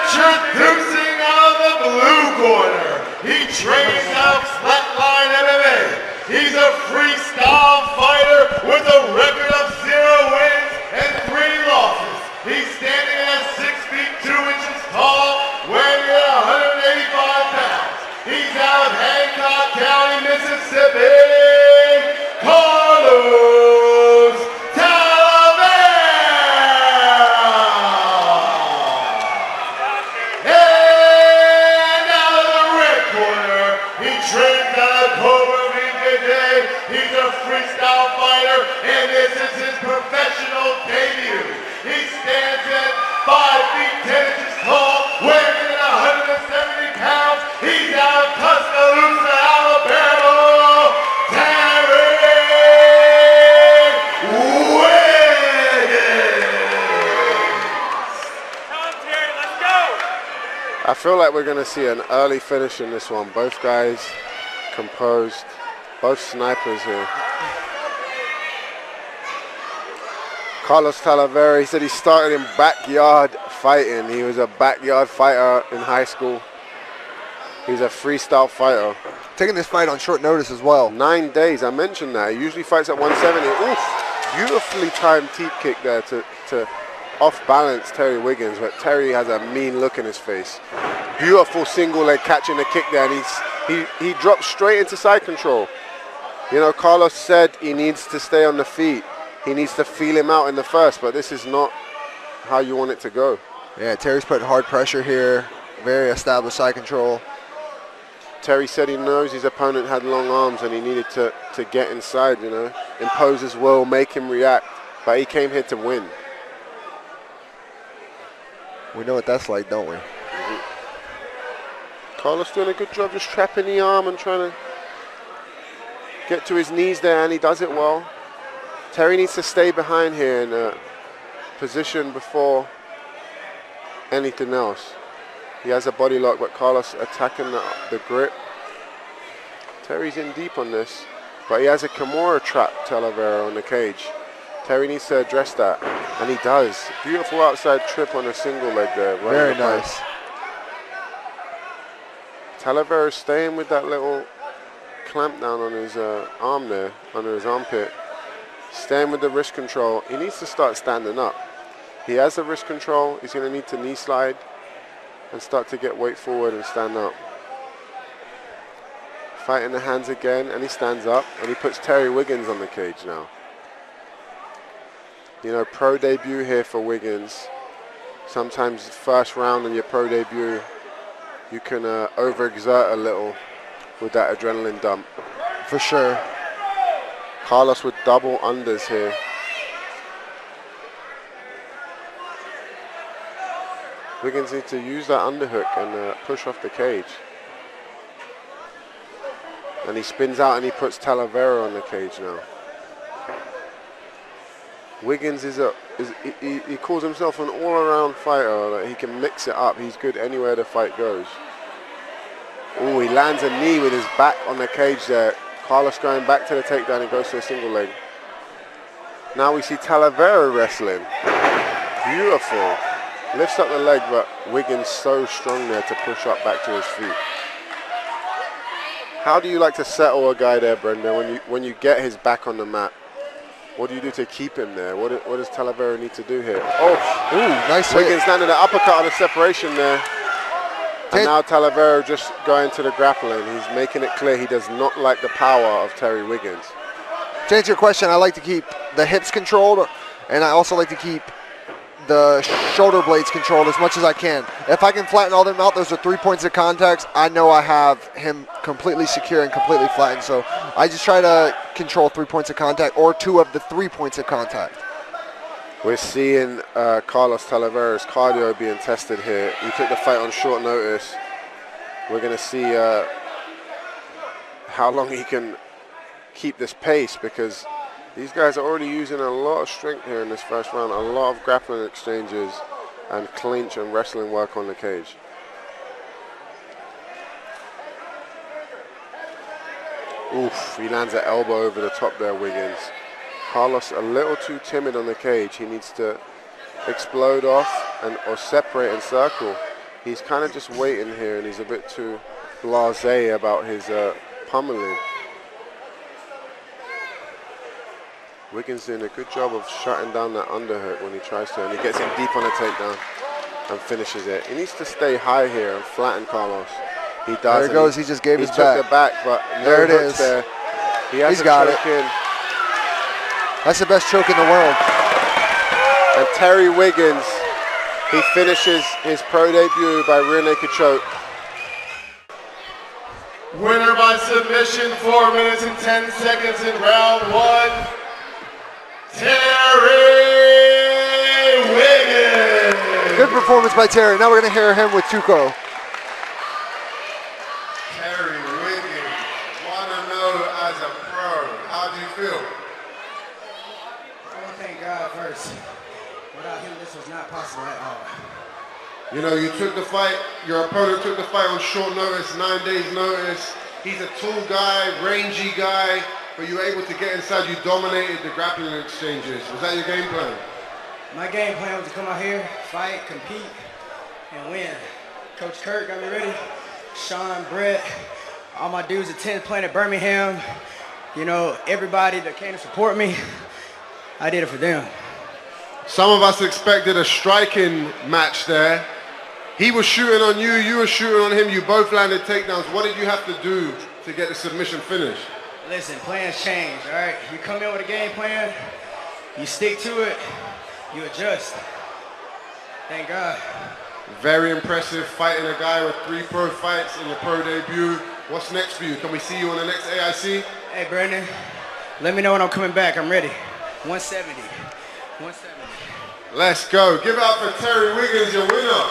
Introducing out of the blue corner, he trains out Flatline MMA. He's a freestyle fighter with a record of 0 wins and 3 losses. He's standing at 6 feet 2 inches tall, weighing in at 185 pounds. He's out of Hancock County, Mississippi. Carlos Talavera. And out of the red corner, he trains out of Cobra BJJ. He's a freestyle fighter, and this is his professional debut. He stands at 5 feet 10 inches tall, weighing in at 170 pounds. He's out of Tuscaloosa, Alabama. Terry Wiggins. Come on, Terry, let's go. I feel like we're going to see an early finish in this one. Both guys composed, both snipers here. Carlos Talavera, he said he started in backyard fighting. He was a backyard fighter in high school. He's a freestyle fighter. Taking this fight on short notice as well. 9 days, I mentioned that. He usually fights at 170. Oof, beautifully timed teep kick there to off-balance Terry Wiggins, but Terry has a mean look in his face. Beautiful single leg catching the kick there, and he dropped straight into side control. You know, Carlos said he needs to stay on the feet. He needs to feel him out in the first, but this is not how you want it to go. Yeah, Terry's putting hard pressure here. Very established side control. Terry said he knows his opponent had long arms and he needed to get inside, you know, impose his will, make him react, but he came here to win. We know what that's like, don't we? Carlos doing a good job just trapping the arm and trying to get to his knees there, and he does it well. Terry needs to stay behind here in a position before anything else. He has a body lock, but Carlos attacking the grip. Terry's in deep on this, but he has a Kimura trap, Talavera, on the cage. Terry needs to address that, and he does. Beautiful outside trip on a single leg there. Right. Very nice. Talavera is staying with that little clamp down on his arm there, under his armpit. Staying with the wrist control. He needs to start standing up. He has the wrist control. He's going to need to knee slide and start to get weight forward and stand up. Fighting the hands again, and he stands up, and he puts Terry Wiggins on the cage now. You know, pro debut here for Wiggins. Sometimes first round in your pro debut, you can overexert a little with that adrenaline dump. For sure. Carlos with double unders here. Wiggins needs to use that underhook and push off the cage. And he spins out and he puts Talavera on the cage now. Wiggins he calls himself an all-around fighter. Like, he can mix it up. He's good anywhere the fight goes. Oh, he lands a knee with his back on the cage there. Carlos going back to the takedown and goes to a single leg. Now we see Talavera wrestling. Beautiful. Lifts up the leg, but Wiggins so strong there to push up back to his feet. How do you like to settle a guy there, Brenda, when you get his back on the mat? What do you do to keep him there? What does Talavera need to do here? Oh, ooh, nice Wiggins hit. landed an uppercut on the separation there. And now Talavera just going to the grappling. He's making it clear he does not like the power of Terry Wiggins. To answer your question, I like to keep the hips controlled, and I also like to keep the shoulder blades controlled as much as I can. If I can flatten all them out, those are 3 points of contact, I know I have him completely secure and completely flattened. So I just try to control 3 points of contact or 2 of the 3 points of contact. We're seeing Carlos Talavera's cardio being tested here. He took the fight on short notice. We're going to see how long he can keep this pace, because these guys are already using a lot of strength here in this first round, a lot of grappling exchanges and clinch and wrestling work on the cage. Oof, he lands an elbow over the top there, Wiggins. Carlos a little too timid on the cage. He needs to explode off or separate and circle. He's kind of just waiting here, and he's a bit too blasé about his pummeling. Wiggins doing a good job of shutting down that underhook when he tries to, and he gets him deep on a takedown and finishes it. He needs to stay high here and flatten Carlos. He does. There it goes. He just gave his back. He took the back, but there it hooks is. There. He's got it. In. That's the best choke in the world. And Terry Wiggins, he finishes his pro debut by rear naked choke. Winner by submission, 4 minutes and 10 seconds in round 1. Terry Wiggins. Good performance by Terry. Now we're going to hear him with Tuco. Terry Wiggins, want to know as a pro, how do you feel? I want to thank God first. Without him, this was not possible at all. You know, you took the fight, your opponent took the fight on short notice, 9 days notice. He's a tall guy, rangy guy, but you were able to get inside. You dominated the grappling exchanges. Was that your game plan? My game plan was to come out here, fight, compete, and win. Coach Kurt got me ready. Sean, Brett, all my dudes at 10th Planet Birmingham. You know, everybody that came to support me, I did it for them. Some of us expected a striking match there. He was shooting on you, you were shooting on him. You both landed takedowns. What did you have to do to get the submission finish? Listen, plans change, all right? You come in with a game plan, you stick to it, you adjust. Thank God. Very impressive fighting a guy with 3 pro fights in your pro debut. What's next for you? Can we see you on the next AIC? Hey, Brandon, let me know when I'm coming back. I'm ready. 170. 170. Let's go. Give it up for Terry Wiggins, your winner.